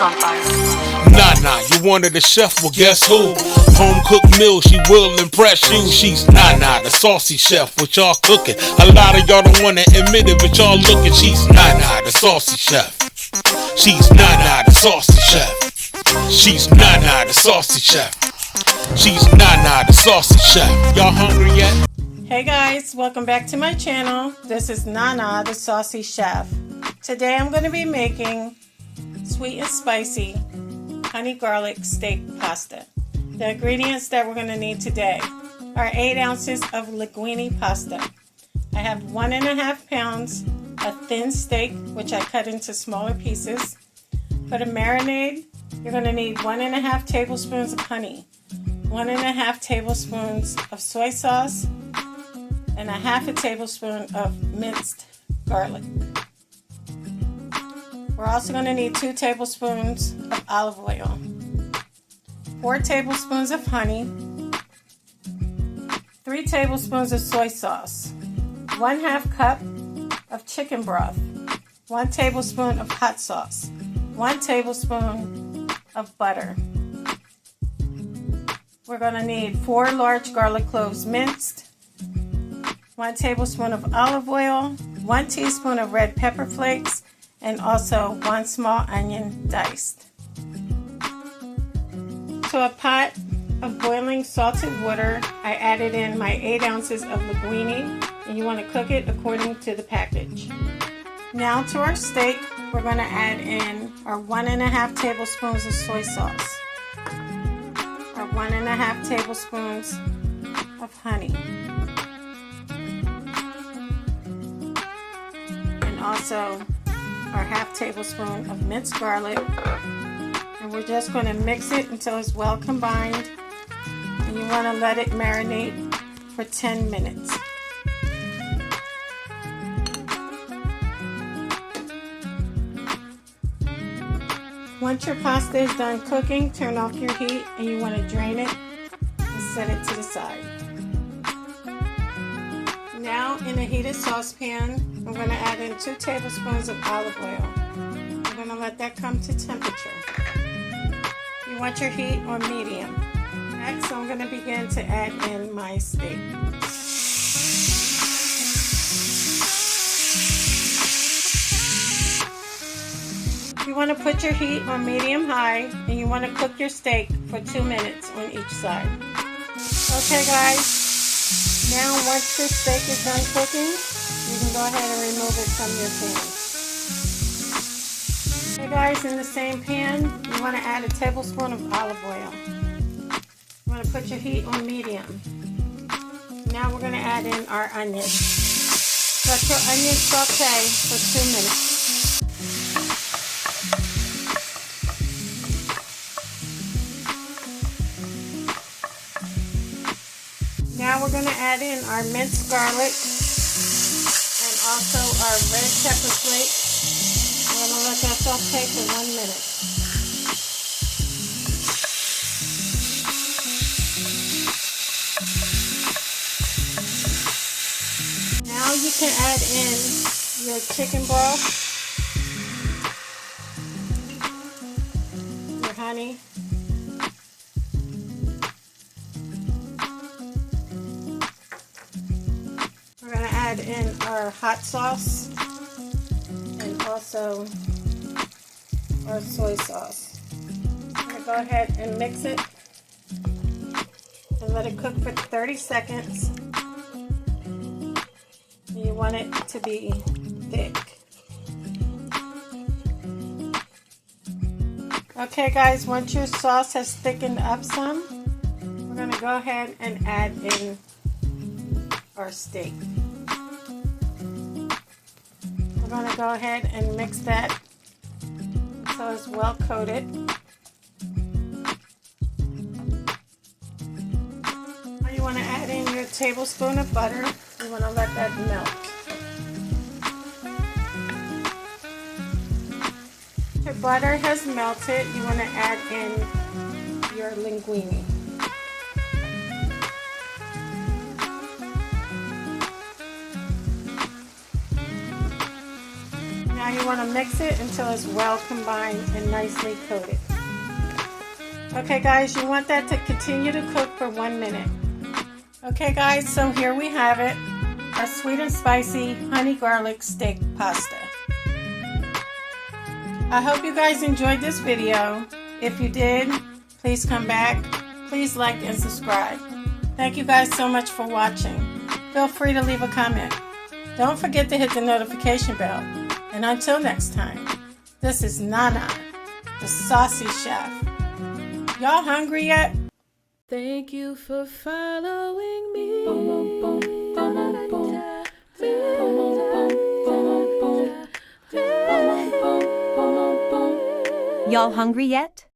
on fire. Nana, you wanted a chef, well guess who? Home cooked meal, she will impress you. She's Nana, the saucy chef, what y'all cooking. A lot of y'all don't wanna admit it, but y'all looking. She's Nana, the saucy chef. She's Nana, the saucy chef. She's Nana, the saucy chef. She's Nana, the saucy chef. Y'all hungry yet? Hey guys, welcome back to my channel. This is Nana, the saucy chef. Today I'm going to be making sweet and spicy honey garlic steak pasta. The ingredients that we're going to need today are 8 ounces of linguine pasta. I have 1.5 pounds of thin steak, which I cut into smaller pieces. For the marinade, you're going to need 1.5 tablespoons of honey, 1.5 tablespoons of soy sauce, and 1/2 tablespoon of minced garlic. We're also going to need 2 tablespoons of olive oil, 4 tablespoons of honey, 3 tablespoons of soy sauce, 1/2 cup of chicken broth, 1 tablespoon of hot sauce, 1 tablespoon of butter. We're going to need 4 large garlic cloves minced, 1 tablespoon of olive oil, 1 teaspoon of red pepper flakes, and also 1 small onion diced. To a pot of boiling salted water, I added in my 8 ounces of linguine, and you want to cook it according to the package. Now to our steak, we're going to add in our 1.5 tablespoons of soy sauce, our 1.5 tablespoons of honey, and also our 1/2 tablespoon of minced garlic. And we're just going to mix it until it's well combined, and you want to let it marinate for 10 minutes. Once your pasta is done cooking, turn off your heat, and you want to drain it and set it to the side. Now in a heated saucepan, I'm going to add in 2 tablespoons of olive oil. I'm going to let that come to temperature. You want your heat on medium. Next, I'm going to begin to add in my steak. You want to put your heat on medium-high, and you want to cook your steak for 2 minutes on each side. Okay guys, now once your steak is done cooking, you can go ahead and remove it from your pan. Okay guys, in the same pan, you want to add a tablespoon of olive oil. You want to put your heat on medium. Now we're going to add in our onion. Let your onion saute for 2 minutes. Now we're going to add in our minced garlic and also our red pepper flakes. We're going to let that saute for 1 minute. Now you can add in your chicken broth, your honey, add in our hot sauce and also our soy sauce. I'm going to go ahead and mix it and let it cook for 30 seconds. You want it to be thick. Okay guys, once your sauce has thickened up some, we're going to go ahead and add in our steak. We're going to go ahead and mix that so it's well coated. Now you want to add in your tablespoon of butter. You want to let that melt. Your butter has melted. You want to add in your linguine. Now you want to mix it until it's well combined and nicely coated. Okay guys, you want that to continue to cook for 1 minute. Okay guys, so here we have it. Our sweet and spicy honey garlic steak pasta. I hope you guys enjoyed this video. If you did, please come back. Please like and subscribe. Thank you guys so much for watching. Feel free to leave a comment. Don't forget to hit the notification bell. And until next time, this is Nana, the Saucy Chef. Y'all hungry yet? Thank you for following me. Y'all hungry yet?